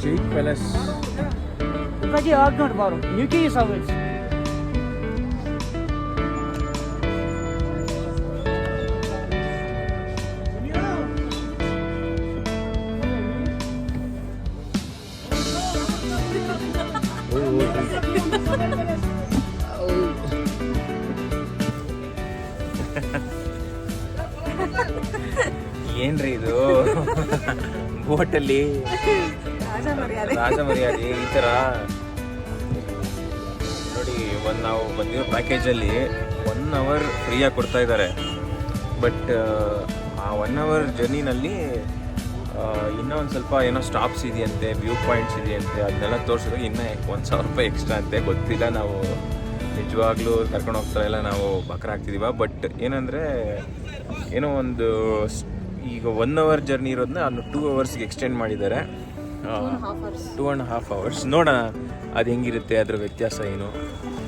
Sheikh Palace. Because you are not borrow. You can use it. ಏನ್ರಿ ಇದು ಬೋಟಲ್ಲಿ ರಾಜ ಮರ್ಯಾದೆ ಈ ಥರ ನೋಡಿ. ನಾವು ಬಂದಿರೋ ಪ್ಯಾಕೇಜಲ್ಲಿ 1 ಅವರ್ ಫ್ರೀಯಾಗಿ ಕೊಡ್ತಾ ಇದ್ದಾರೆ. ಬಟ್ ಆ 1 ಅವರ್ ಜರ್ನಿನಲ್ಲಿ ಇನ್ನೂ ಒಂದು ಸ್ವಲ್ಪ ಏನೋ ಸ್ಟಾಪ್ಸ್ ಇದೆಯಂತೆ, ವ್ಯೂ ಪಾಯಿಂಟ್ಸ್ ಇದೆಯಂತೆ, ಅದನ್ನೆಲ್ಲ ತೋರಿಸಿದಾಗ ಇನ್ನೂ 1,000 ರೂಪಾಯಿ ಎಕ್ಸ್ಟ್ರಾ ಅಂತೆ. ಗೊತ್ತಿಲ್ಲ, ನಾವು ನಿಜವಾಗ್ಲೂ ಕರ್ಕೊಂಡು ಹೋಗ್ತಾಯಿಲ್ಲ, ನಾವು ಬಕ್ರ ಆಗ್ತಿದ್ದೀವ. ಬಟ್ ಏನಂದರೆ ಏನೋ ಒಂದು ಈಗ 1 ಅವರ್ ಜರ್ನಿ ಇರೋದನ್ನ ಅಲ್ಲಿ 2 ಅವರ್ಸ್ಗೆ ಎಕ್ಸ್ಟೆಂಡ್ ಮಾಡಿದ್ದಾರೆ. 2.5 ಅವರ್ಸ್. ನೋಡೋಣ ಅದು ಹೆಂಗಿರುತ್ತೆ, ಅದರ ವ್ಯತ್ಯಾಸ ಏನು.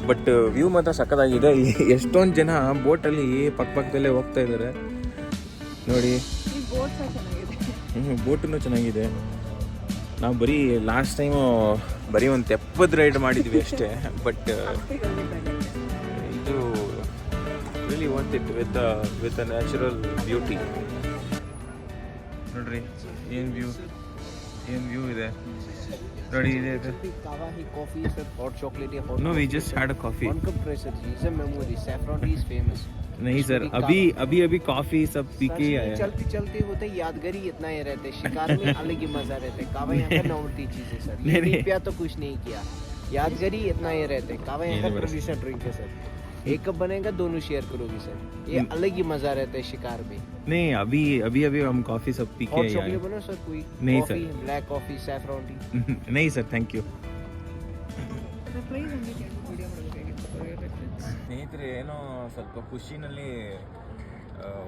ಬಟ್ ವ್ಯೂ ಮಾತ್ರ ಸಕ್ಕತ್ತಾಗಿದೆ. ಎಷ್ಟೊಂದು ಜನ ಬೋಟಲ್ಲಿ ಪಕ್ಕದಲ್ಲೇ ಹೋಗ್ತಾ ಇದ್ದಾರೆ ನೋಡಿ. ಬೋಟೂ ಚೆನ್ನಾಗಿದೆ. ನಾವು ಬರೀ ಲಾಸ್ಟ್ ಟೈಮು ಬರೀ ಒಂದು ತೆಪ್ಪದ ರೈಡ್ ಮಾಡಿದ್ವಿ ಅಷ್ಟೇ. ಬಟ್ ಇದು really want it with a natural beauty. ನೋಡ್ರಿ ಏನು ವ್ಯೂ ಇದೆ ನೋಡಿ. ಇದೆ Kava hi coffee is hot chocolate ya hot. No, we just had a coffee. One cup pressure ji, is a memory. Saffron tea is famous. नहीं sir, अभी coffee सब P के ही आया. चलते चलते होते यादगारी इतना ही रहते. शिकार में अलग ही मजा रहता है. कावा यहाँ का नॉर्मल चीज है सर. ये पिया तो कुछ नहीं किया. यादगारी इतना ही रहता है. कावा यहाँ का ट्रेडिशनल ड्रिंक है सर. एक कप बनेगा, दोनों शेयर करोगे सर. ये अलग ही मजा रहता है शिकार में. नहीं, अभी हम कॉफी सब पी के हॉट आए. चॉकलेट बनो सर कोई. नहीं sir. Black coffee, saffron T. नहीं सर, ಥ್ಯಾಂಕ್ ಯು. ಸ್ನೇಹಿತರೆ, ಏನೋ ಸ್ವಲ್ಪ ಖುಷಿನಲ್ಲಿ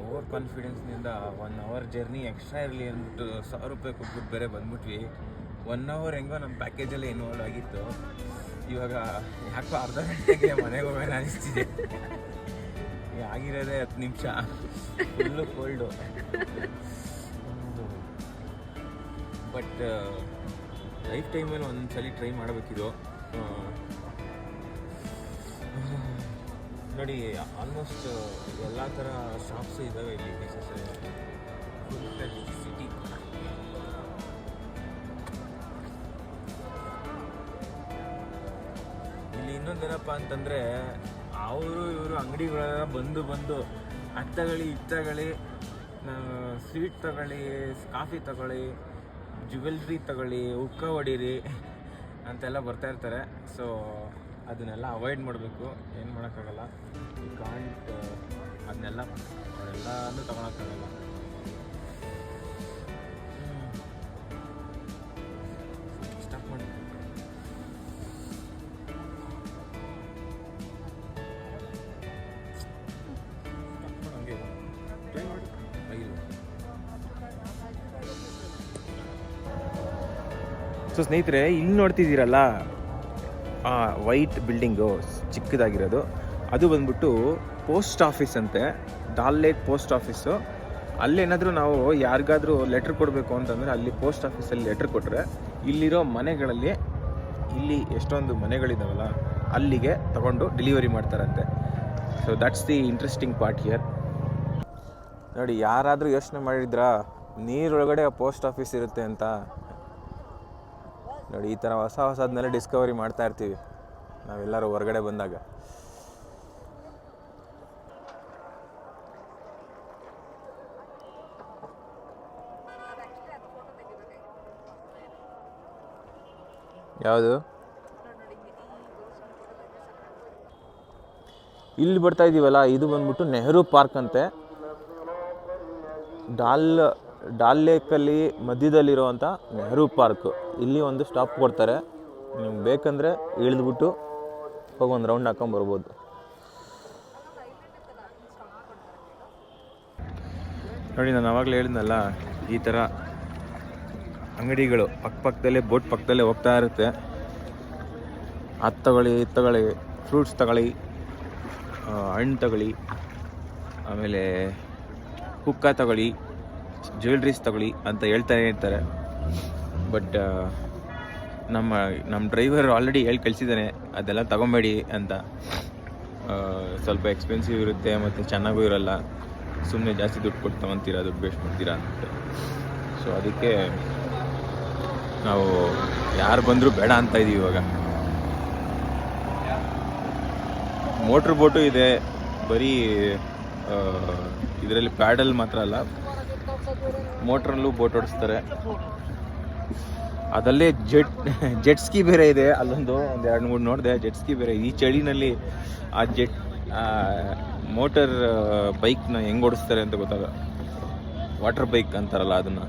ಓವರ್ ಕಾನ್ಫಿಡೆನ್ಸ್ನಿಂದ 1 ಅವರ್ ಜರ್ನಿ ಎಕ್ಸ್ಟ್ರಾ ಇರಲಿ ಅಂದ್ಬಿಟ್ಟು 1,000 ರೂಪಾಯಿ ಕೊಟ್ಬಿಟ್ಟು ಬೇರೆ ಬಂದ್ಬಿಟ್ವಿ. 1 ಅವರ್ ಹೆಂಗೋ ನಮ್ಮ ಪ್ಯಾಕೇಜಲ್ಲಿ ಇನ್ವಾಲ್ವ್ ಆಗಿತ್ತು. ಇವಾಗ ಯಾಕೋ ಅರ್ಧ ಗಂಟೆಗೆ ಮನೆಗೆ ಹೋಗೋಣ ಅನಿಸ್ತಿದೆ. ಆಗಿರೋದೇ 10 ನಿಮಿಷ. Full cold. ಬಟ್ ಲೈಫ್ ಟೈಮಲ್ಲಿ ಒಂದ್ಸಲಿ ಟ್ರೈ ಮಾಡಬೇಕಿದು. ನೋಡಿ, ಆಲ್ಮೋಸ್ಟ್ ಎಲ್ಲ ಥರ ಶಾಪ್ಸು ಇದ್ದಾವೆ ಇಲ್ಲಿ. ಸಿಟಿ ಇಲ್ಲಿ ಇನ್ನೊಂದೇನಪ್ಪ ಅಂತಂದರೆ, ಇವರು ಅಂಗಡಿಗಳೆಲ್ಲ ಬಂದು ಅದು ತಗೊಳ್ಳಿ, ಇದು ತಗೊಳ್ಳಿ, ಸ್ವೀಟ್ ತಗೊಳ್ಳಿ, ಕಾಫಿ ತಗೊಳ್ಳಿ, ಜ್ಯುವೆಲ್ರಿ ತಗೊಳ್ಳಿ, ಉಕ್ಕ ಹೊಡೀರಿ ಅಂತೆಲ್ಲ ಬರ್ತಾಯಿರ್ತಾರೆ. ಸೊ ಅದನ್ನೆಲ್ಲ ಅವಾಯ್ಡ್ ಮಾಡಬೇಕು. ಏನು ಮಾಡೋಕ್ಕಾಗಲ್ಲ. ಕಾಂಟ್ ಅದನ್ನೆಲ್ಲನೂ ತಗೊಳಕ್ಕಾಗಲ್ಲ. ಸ್ಟಾಪ್ ಮಾಡಿ. ಸೊ ಸ್ನೇಹಿತರೆ, ಇಲ್ಲಿ ನೋಡ್ತಿದ್ದೀರಲ್ಲ ಆ ವೈಟ್ ಬಿಲ್ಡಿಂಗು ಚಿಕ್ಕದಾಗಿರೋದು, ಅದು ಬಂದ್ಬಿಟ್ಟು ಪೋಸ್ಟ್ ಆಫೀಸ್ ಅಂತೆ. Dal Lake post office. ಅಲ್ಲೇನಾದರೂ ನಾವು ಯಾರಿಗಾದರೂ ಲೆಟ್ರ್ ಕೊಡಬೇಕು ಅಂತಂದರೆ ಅಲ್ಲಿ ಪೋಸ್ಟ್ ಆಫೀಸಲ್ಲಿ ಲೆಟ್ರ್ ಕೊಟ್ಟರೆ ಇಲ್ಲಿರೋ ಮನೆಗಳಲ್ಲಿ, ಇಲ್ಲಿ ಎಷ್ಟೊಂದು ಮನೆಗಳಿದ್ದಾವಲ್ಲ ಅಲ್ಲಿಗೆ ತಗೊಂಡು ಡೆಲಿವರಿ ಮಾಡ್ತಾರಂತೆ. So that's the interesting part here. ನೋಡಿ, ಯಾರಾದರೂ ಯೋಚನೆ ಮಾಡಿದ್ರಾ ನೀರೊಳಗಡೆ ಪೋಸ್ಟ್ ಆಫೀಸ್ ಇರುತ್ತೆ ಅಂತ? ನೋಡಿ, ಈ ಥರ ಹೊಸದನ್ನೆಲ್ಲ ಡಿಸ್ಕವರಿ ಮಾಡ್ತಾ ಇರ್ತೀವಿ ನಾವೆಲ್ಲರೂ ಹೊರಗಡೆ ಬಂದಾಗ. ಯಾವುದು ಇಲ್ಲಿ ಬರ್ತಾ ಇದ್ದೀವಲ್ಲ, ಇದು ಬಂದ್ಬಿಟ್ಟು ನೆಹರು ಪಾರ್ಕ್ ಅಂತೆ. ಡಾಲ್ ಲೇಕಲ್ಲಿ ಮಧ್ಯದಲ್ಲಿರುವಂಥ ನೆಹರು ಪಾರ್ಕು. ಇಲ್ಲಿ ಒಂದು ಸ್ಟಾಪ್ ಕೊಡ್ತಾರೆ. ನಿಮ್ಗೆ ಬೇಕಂದರೆ ಇಳಿದ್ಬಿಟ್ಟು ಹೋಗಿ ಒಂದು ರೌಂಡ್ ಹಾಕೊಂಬರ್ಬೋದು. ನೋಡಿ, ನಾನು ಆವಾಗಲೇ ಹೇಳಿದ್ನಲ್ಲ, ಈ ಥರ ಅಂಗಡಿಗಳು ಪಕ್ಕದಲ್ಲೇ, ಬೋಟ್ ಪಕ್ಕದಲ್ಲೇ ಹೋಗ್ತಾ ಇರುತ್ತೆ. ಅದು ತಗೊಳ್ಳಿ, ಇದು ತಗೊಳ್ಳಿ, ಫ್ರೂಟ್ಸ್ ತಗೊಳ್ಳಿ, ಹಣ್ಣು ತಗೊಳ್ಳಿ, ಆಮೇಲೆ ಹುಕ್ಕ ತಗೊಳ್ಳಿ, ಜ್ಯುವೆಲ್ರೀಸ್ ತಗೊಳ್ಳಿ ಅಂತ ಹೇಳ್ತಾನೆ ಇರ್ತಾರೆ. ಬಟ್ ನಮ್ಮ ಡ್ರೈವರ್ ಆಲ್ರೆಡಿ ಹೇಳಿ ಕಳಿಸಿದ್ದಾನೆ ಅದೆಲ್ಲ ತಗೊಬೇಡಿ ಅಂತ. ಸ್ವಲ್ಪ ಎಕ್ಸ್ಪೆನ್ಸಿವ್ ಇರುತ್ತೆ ಮತ್ತು ಚೆನ್ನಾಗೂ ಇರೋಲ್ಲ, ಸುಮ್ಮನೆ ಜಾಸ್ತಿ ದುಡ್ಡು ಕೊಟ್ಟು ತೊಗೊತೀರಾ, ದುಡ್ಡು ವೇಸ್ಟ್ ಮಾಡ್ತೀರಾ ಅಂತ. ಸೊ ಅದಕ್ಕೆ ನಾವು ಯಾರು ಬಂದರೂ ಬೇಡ ಅಂತ ಇದೀವಿ. ಇವಾಗ ಮೋಟ್ರ್ ಬೋಟು ಇದೆ, ಬರೀ ಇದರಲ್ಲಿ ಪ್ಯಾಡಲ್ ಮಾತ್ರ ಅಲ್ಲ, ಮೋಟ್ರಲ್ಲೂ ಬೋಟ್ ಓಡಿಸ್ತಾರೆ. ಅದಲ್ಲೇ ಜೆಟ್ ಸ್ಕಿ ಬೇರೆ ಇದೆ, ಅಲ್ಲೊಂದು 2-3 ನೋಡಿದೆ. ಜೆಟ್ ಸ್ಕಿ ಬೇರೆ ಈ ಚಳಿನಲ್ಲಿ ಆ ಮೋಟರ್ ಬೈಕ್ನ ಹೆಂಗೆ ಓಡಿಸ್ತಾರೆ ಅಂತ ಗೊತ್ತಾಗ, ವಾಟರ್ ಬೈಕ್ ಅಂತಾರಲ್ಲ ಅದನ್ನು,